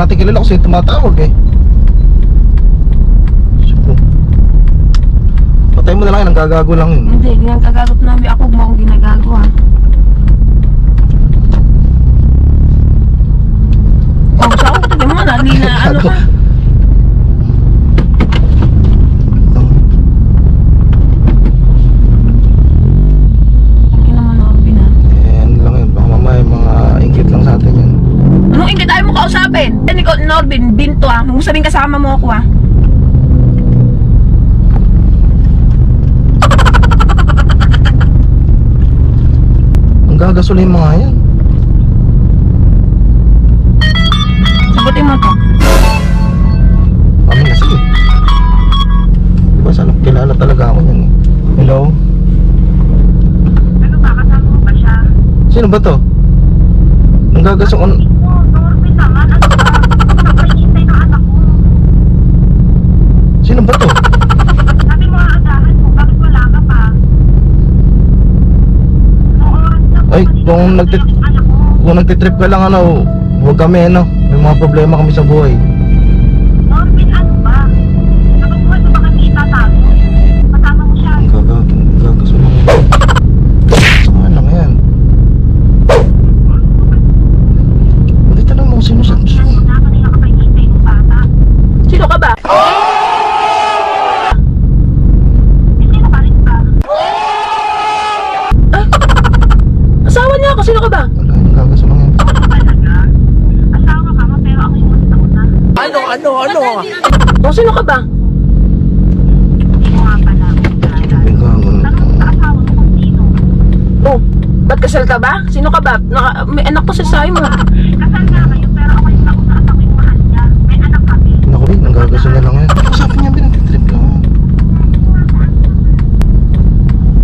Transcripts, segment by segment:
natin kilala kasi tumatawag eh. Patay mo na lang yan, nagagago lang yun. Hindi, ginagagot namin ako, huwag mo akong ginagago ha. Oh, saan ko tabi mo, nalina, ano ka? Ano naman, Norbin ha? Eh, ano lang yun, baka mamaya mga inggit lang sa atin yan. Anong ingit tayo mo kausapin? Ikaw, Norbin, binto ha, huwag mo sabing kasama mo ako ha. Gagasolin mo nga yan. Sagutin mo to. Kami na, sige. Diba sana kilala talaga ako yan eh. Hello? Ano ba? Kasama mo ba siya? Sino ba to? Ang gagasok on... Norbin naman. Ano ba? Nakahihintay ng anak ko. Sino ba to? Sabi mo aagahan mo. Bakit wala ka pa? Ay, kung nagtitrip ka lang ano, huwag kami ano, may mga problema kami sa buhay. Norbin, ano ba? Nakapagbuhay mo ba kasi itatago? Kasama mo siya. Gagasolin mo. Saan lang yan? Hindi tanong mo kung sino sa... Kanina ka pa hinihintay ng bata. Sino ka ba? Sino ka rin ba? Asawa niya ako, sino ka ba? Wala, yung gagasolin yan. Ako ba talaga? Asawa ka mo pero ako yung mas nauna. O, sino ka ba? Hindi mo nga pala. Yung gagasolin. Tanong mo sa asawa mo kung sino. Oh, ba't kasal ka ba? Sino ka ba? May anak ko sa sayo mo. Kasal nga kayo pero ako yung nauna at ako yung mahal niya. May anak kami. Naku, ang gagasolin lang yan. Usapin niya, binagtitrip lang.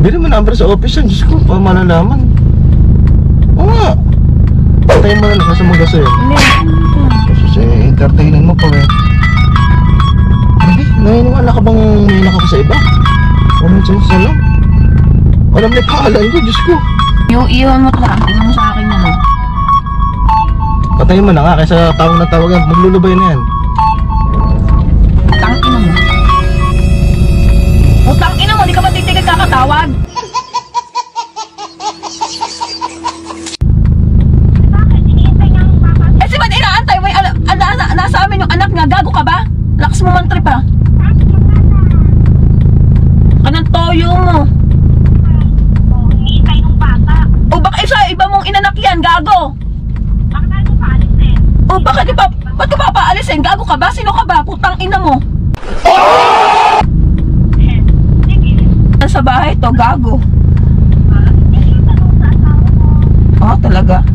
Bili mo number sa office yan, Diyos ko, para malalaman. Oo nga. Patayin mo na lang kasi magaso yun. Hindi. Kasi entertainin mo pa eh. Hindi, naniniwala ka bang may ako sa iba? Common sense na lang. Alam na yung pangalan ko, Diyos ko. Iwan mo to ha. Tingnan mo sa akin yan ha. Patayin mo na nga, kaysa tawag na tawag yan, maglulubay na yan. Tangina mo. Putang ina mo, di ka ba titigil kakatawag? Bakit? Hinihintay nga yung bata. Eh, si ba't inaantay mo? Nasa amin yung anak nga. Gago ka ba? Lakas mo man trip ha. Kanang toyo mo. Hinihintay ng bata. O baka iba mong inanak yan, gago. Bakit tayo mo paalisin? O bakit ba't ka papaalisin? Gago ka ba? Sino ka ba? Putang ina mo. Sige. Sa bahay to, gago. Hindi yung tanong sa asawa mo. Oh, talaga.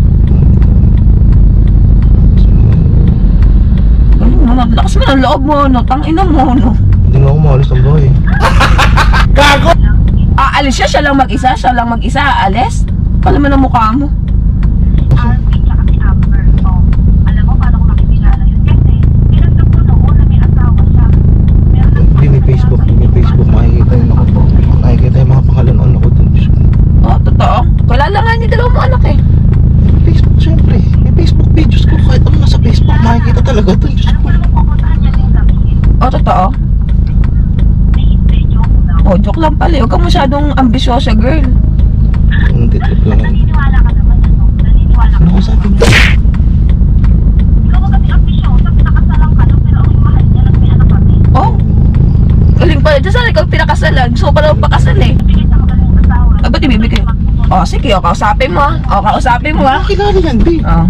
Galing mo, lakas mo ng loob mo, no? Tangina mo, no? Hindi nga ako maalis ng bahay. Aalis siya lang mag-isa? Siya lang mag-isa, aalis? Pala mo ng mukha mo. Alvin tsaka si Amber. Oh, alam mo paano ko makikilala yun? Kasi, tinanggap ko noon na may asawa siya. Hindi, may Facebook, makikita yun ako po. Makikita yung mga pangalan ako dun, Diyos ko. Oh, totoo. Kilala nga ni dalawang mo anak eh. Facebook, syempre. May Facebook videos ko. Kahit ano nasa Facebook, makikita talaga dun, Diyos Alam ko. mo naman pupuntahan niya yung gabi. Oh, totoo. Hindi, joke lang. Oh, joke lang pala. Huwag ka masyadong ambisyosa, girl. Hindi, trip lang yan. Naniniwala ka naman, ano? Naniniwala ka. Ano ko sabi mo? Ikaw ba kasi ambisyosa? Pinakasalang ka lang, pero ako yung mahal niya. At may anak kami. Oh, galing pala. Diyan sana ikaw pinakasalan. Gusto ko pala magpakasal eh. Bigay sa magaling asawa. Ah, ba't ibibigay? Oh, sige. O, kausapin mo ah. O, kausapin mo ah. Hindi ko kilala yan, babe. Oh.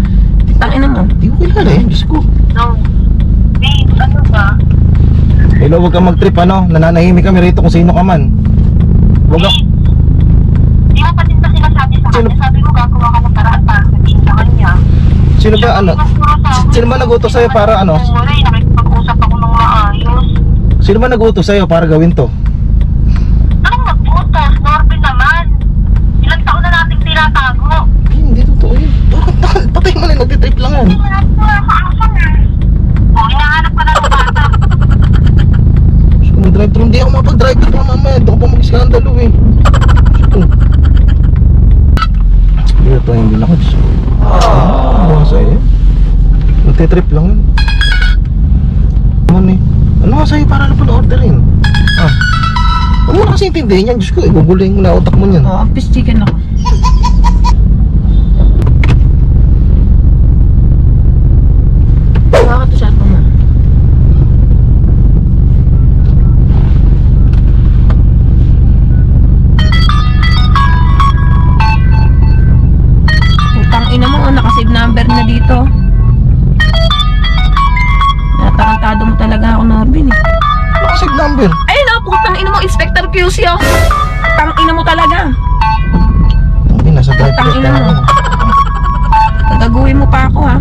Tangina mo. Hindi ko kilala yan, Diyos ko. No. Babe, ano ba? Hello, huwag kang mag-trip, ano? Nananahimik kami rito kung sino ka man. Huwag ka... Di mo pa din ba sinasabi sa Sino? kanya? Sabi mo gagawa ka ng paraan para sabihin sa kanya. Sino ba, ano? Sino ba nag-utos sa'yo para ano? Wala, nakikipag-usap ako ng maayos. Sino ba nag-utos sa'yo para gawin to? Anong mag-utos? Norbin naman. Ilang taon na nating tinatago. Hindi totoo yun. Bakit? Patay mo na, nagtitrip lang yan. Hindi mo na sa asan eh. O, hinahanap ka na ng bata. Gusto ko mag-drive-thru. Hindi ako mapag-drive-thru pa mamaya. Doon ko pa mag-skandalo eh. Gusto ko. Hindi na to, hindi na ako. Gusto ko. Ano sa'yo? Buti Nagtitrip lang yun. Ano eh? Ano nga sa'yo para na orderin? Ah. Huwag mo na kasi intindihin yan. Diyos ko, ibubulin mo na utak mo yan. Oo, fish chicken ako. Bakit ito cellphone mo? Utang ina mo, nakasave number na dito. Natarantado mo talaga ako, Norbin eh. Nakasig number. Ayun na, putang ina mo, Inspector QC oh. Tang ina mo talaga. Hindi, nasa drive Utang thru ina ka mo. na. Nagaguhin mo pa ako ha.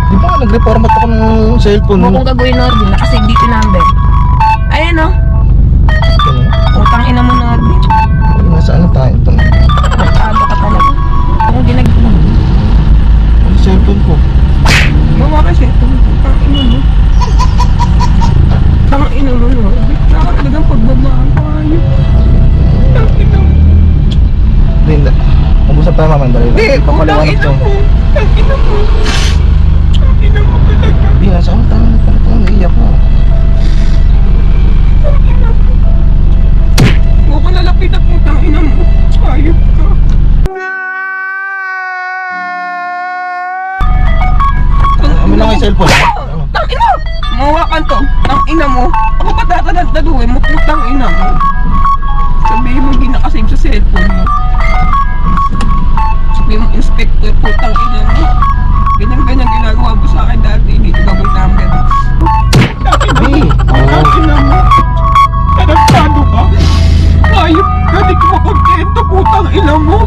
Di ba nag-reformat ako ng cellphone Huwag mo? kong gagawin, Norbin. Nakasave dito number. Ayan oh. Utang ina mo, Norbin. Nasa ano tayo? Ito na. Tarantado ka talaga. Ako ginagawa. Ano cellphone ko? Gawa kasi ito. Tang ina mo. Tang ina mo, Norbin. Nakakalagang pagbabaan ko ayun. Tang ina mo. Hindi. Mag-usap tayo mamaya. Dali. Hindi, putang Papaliwanag ina ko. mo. Tang ina mo. Tang ina mo talaga. Hindi, nasa ano tayo? Parang naiiyak ko. Tang ina mo. Huwag ko nalapit at putang ina mo. Ayop ka. Amin lang yung cellphone. Ano? Tang ina! Mawakan to. Tang ina mo. Ako pa tatanad-taduin mo. Putang ina mo. Sabihin mo hindi nakasave sa cellphone mo. Sabihin mo inspector. Putang ina mo. Ganyan-ganyan ginagawa mo sa akin dati. Dito gawin namin. Hindi. Putang ina mo. Tarantado ka. Ayop ka. Di ko makontento. Putang ina mo.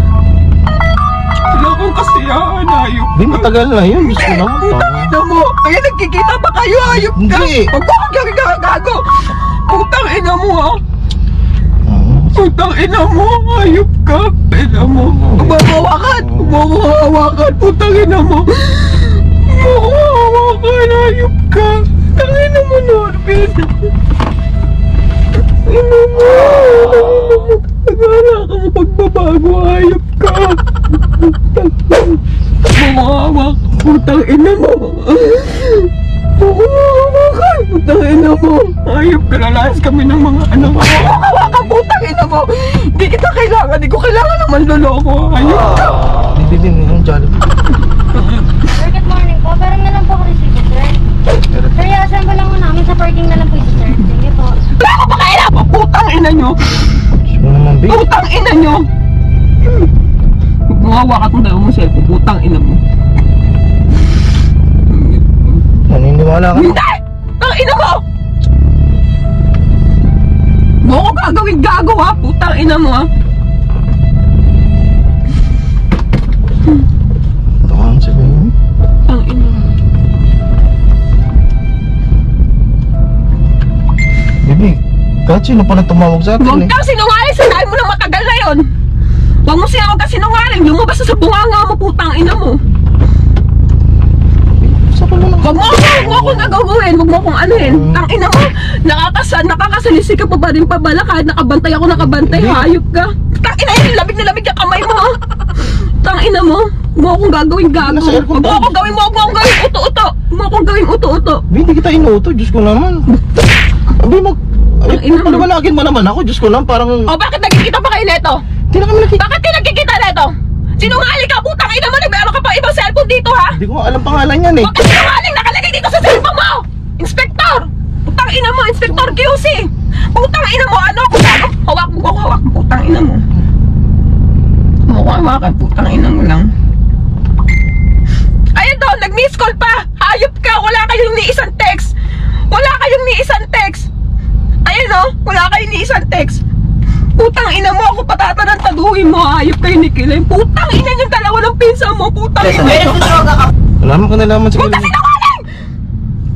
Wala kang kasiyahan. Ayop Hindi, ka. matagal na yun. Diyos ko naman. Putang ina mo! Kaya nagkikita pa kayo, ayop ka! Hindi. Huwag mo kang gago! Putang ina mo, ha! Oo. Putang ina mo! Ayop ka! Ina mo! Huwag mo hawakan! Putang ina mo! Huwag mo hawakan! Ayop ka! Putang ina mo, Norbin! Ina mo! Nagala ka mo pagbabago! Ayop ka! Mawawak! Putang ina mo! Mawawak! Putang ina mo! Ayop ka, lalayas kami ng mga anak mo! Mawawak! Putang ina mo! Hindi kita kailangan! Hindi ko kailangan naman loloko! Ayop ka! Hindi din yung Jollibee. Sir, good morning po. Parang na lang po ako resibo, sir. Sir, iasan ko lang mo namin sa parking na lang po ito, sir. Sige po. Wala ko pa kailangan! Putang ina nyo! Diyos ko naman, babe. Putang ina nyo! Mawawak at dalawa mo cellphone! Putang ina mo! Naniniwala ka? Hindi! Ang ina mo! Mo ko gagawin gago ha! Putang ina mo ha! Ito ka ang sabihin. Ang ina mo! Baby, kahit sino pa na tumawag sa atin Huwag eh. kang sinungaling! Sinabi mo na matagal na yun! Huwag mo sinawag ka sinungaling! Lumabas na sa bunganga mo! Putang ina mo! Sa ko lang. Huwag mo akong gagawin! Huwag mo akong anuhin! Ang ina mo! Nakakasalisi ka pa ba rin pabala kahit nakabantay ako nakabantay! Hindi. Hayop ka! Tang ina yun! Lamig na lamig yung kamay mo ha! Tang ina mo! Huwag mo akong gagawin gago! Nasa aircon Huwag mo akong gawin! Huwag mo akong gawin uto-uto! Huwag mo akong gawin uto-uto! Babe, hindi kita inuto. Diyos ko naman. Abi, Ang ina mo. paliwanagin mo naman ako. Diyos ko lang, parang... O bakit nagkikita pa kayo neto? Hindi na kami nakita. Bakit kayo nagkikita neto? Sinungaling ka! Putang ina mo! Nagmeron ka pa ibang cellphone dito ha! Hindi ko alam pangalan yan eh. Huwag ka sinungaling! Nakalagay dito sa cellphone mo! Inspector! Putang ina mo! Inspector QC! Putang ina mo! Ano? Hawak mo! Hawak mo! Putang ina mo! Hawakan! Putang ina mo lang! Ayun doon! Nag-miss call pa! Hayop ka! Wala kayong ni isang text! Wala kayong ni isang text! Ayun o! Wala kayong ni isang text! Putang ina mo! Ako patatarantaduhin mo! Hayop kayo ni Kilay! Putang ina yung dalawa ng pinsa mo! Putang ina! Wala mo ka nalaman si Huwag ka Kiling. sinungaling!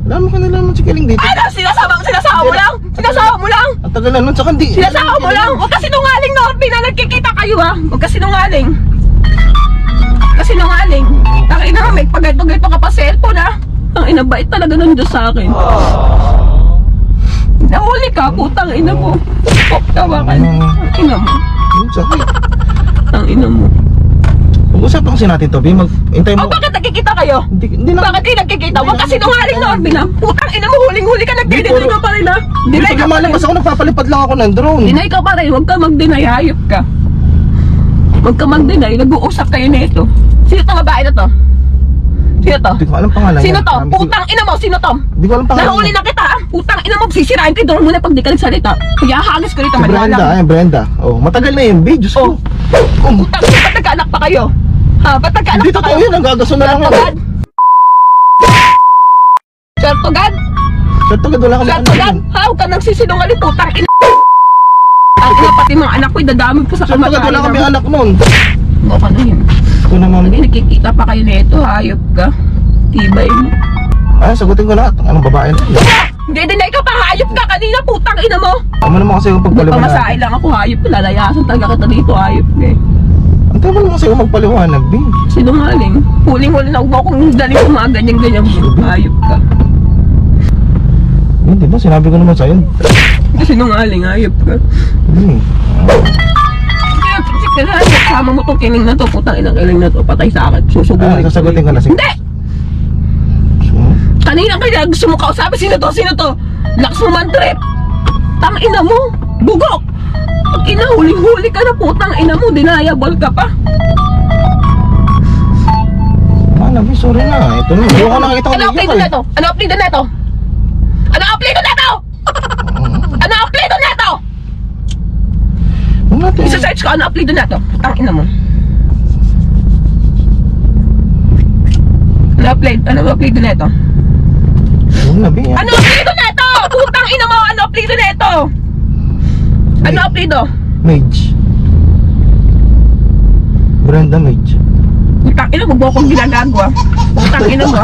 Wala mo ka nalaman si Kiling dito. Ano? Sinasama mo lang? Sinasama mo lang? Ang tagal na nun, saka hindi. Sinasama mo lang? Huwag ka sinungaling, Norby, na nagkikita kayo ha? Huwag ka sinungaling. Kasi sinungaling. Takina nga, may pagayto-gayto ka pa cellphone ha? Ang inabait talaga ng Diyos sa akin. Nahuli ka, putang ina mo. Tawa ka. Ang ina mo. Yung sakit. Ang ina mo. Huwag Usapan kasi natin to, B. Hintay mo. O bakit nagkikita kayo? Hindi na. Bakit kayo nagkikita? Huwag ka sinungaling na, Orbin ha. Putang ina mo, huling-huli ka, nag-deny Di, ka pa rin ha. Deny Pag ka pa rin. lumalabas ako, nagpapalipad lang ako ng drone. Deny ka pa rin, huwag ka mag-deny, hayop ka. Huwag ka mag-deny, nag-uusap kayo nito. Sino tong babae na to? Sino to? Hindi ko alam pangalan Sino niya. to? Putang ina mo, sino to? Hindi ko alam pangalan Nahuli niya. na kita ha. Putang ina mo, sisirain ko doon muna pag di ka nagsalita. Kaya hagis ko rito, Si Brenda, maniwala. ay Brenda. Oh, matagal na yung Diyos ko. Putang ina, ba't nagkaanak pa kayo? Ha, ba't nagkaanak Hindi pa totoo kayo? yun, ang gagaso na lang Sir yun. Tugad? Sir Tugad? Sa tugad, wala kami Sir anak Tugad? yun. Ha, huwag ka nang sisinungaling, putang ina. Ang ina, pati mga anak ko, idadamag ko sa Sa tugad, wala kami anak nun. Mo ka na yun. Ito naman. Hindi nakikita pa kayo nito, hayop ka. Tibay mo. Ay, sagutin ko lahat. Anong babae na yun? Hindi, dinay ka pa, hayop ka kanina, putang ina mo. Tama naman kasi yung pagpaliwanag. Pamasahe lang ako, hayop ka. Lalayasan talaga kita dito, hayop ka eh. Ang tama naman kasi yung magpaliwanag, B. Sinungaling. Huling-huli na huwag mo akong daling sa mga ganyan-ganyan. Hayop ka. Hindi ba? Sinabi ko naman sa'yo. Sinungaling, hayop ka. Hindi. Kaya, kailangan kasama mo tong kiling na to, putang inang kiling na to, patay sa akin. Susubukan. Ah, sasagutin ka na. Sige. Hindi! Kanina kaya gusto mo kausapin, sino to? Sino to? Lakas mo man trip. Tang ina mo, bugok. Pag inahuling-huli ka na, putang ina mo, deniable ka pa. Ano, B, sorry na. Ito na. Hindi ko nakakita ko Ano upload na to? Ano upload na to? Ano upload na to? Ano upload na to? Huwag natin. Isa-search ko, ano upload na to? Putang ina mo. Ano upload na to? Huwag na, B. Ano upload na to? Putang ina mo, ano upload na to? Ano upload? Mage. Brenda Mage. Putang ina mo, bukong ginagagawa. Putang ina mo.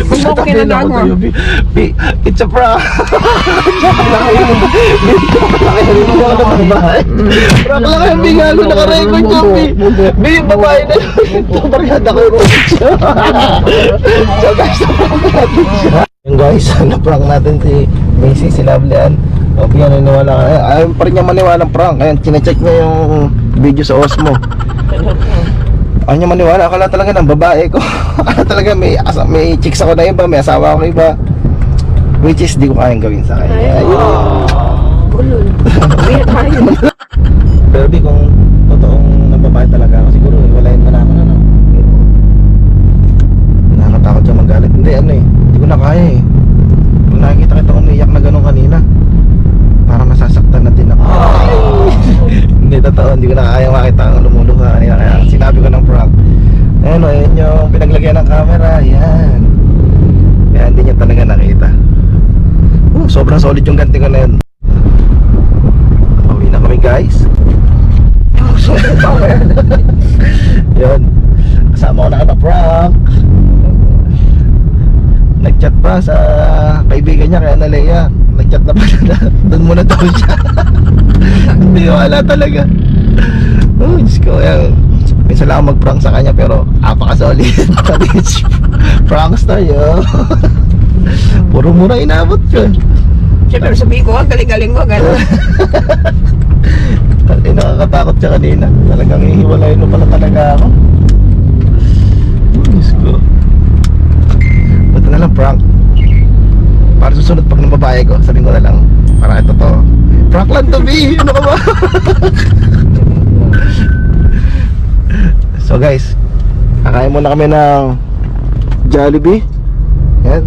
Huwag mo ako ginagagawa. B, it's a prank. Prank lang yung bigago, naka-record yung B. B, yung babae na yun. Ito, barkada ko yung robot siya. So guys, na-prank natin siya. Yung guys, na-prank natin si Macy, si Lovely-Ann. Okay, naniniwala ka. Ayaw pa rin niya maniwala ng prank. Ayan, chinecheck niya yung video sa Osmo. Ayaw niya maniwala. Akala talaga ng babae ko. Akala talaga may chicks ako na iba, may asawa ako na iba. Which is, di ko kayang gawin sa kanya. Ayun. Ulol. Pero di kung totoong ng babae talaga ako, siguro walayin mo na ako na, no? Nakakatakot siya magalit. Hindi, ano eh. Hindi ko na kaya eh. Kung nakikita kita umiyak na gano'n kanina, parang nasasaktan na din ako. Hindi, totoo. Hindi ko na kaya makita ang lumuluha kanina. Kaya sinabi ko ng prank. Ayun o, yun yung pinaglagyan ng camera. Yan. Kaya hindi niya talaga nakita. Sobrang solid yung ganti ko na yun. Pauwi na kami, guys. Solid power. Yun. Kasama ko na prank. Nag-chat pa sa kaibigan niya, kaya Nalea. Nag-chat na pala na doon muna daw siya. Hindi wala talaga. Oh, Diyos ko. Minsan lang ako mag-prank sa kanya, pero apaka-solid. Prankster yun. Puro mura inabot ko. Siyempre, sabihin ko, galing-galing mo, gano'n. Nakakatakot siya kanina. Talagang hihiwalayin mo pala talaga ako. Diyos ko. Ba't na lang prank? Para susunod pag ng babae ko, sabihin ko na lang, para ito to. Prank lang to, B! Ano ka ba? So guys, kakain muna kami ng Jollibee. Yan.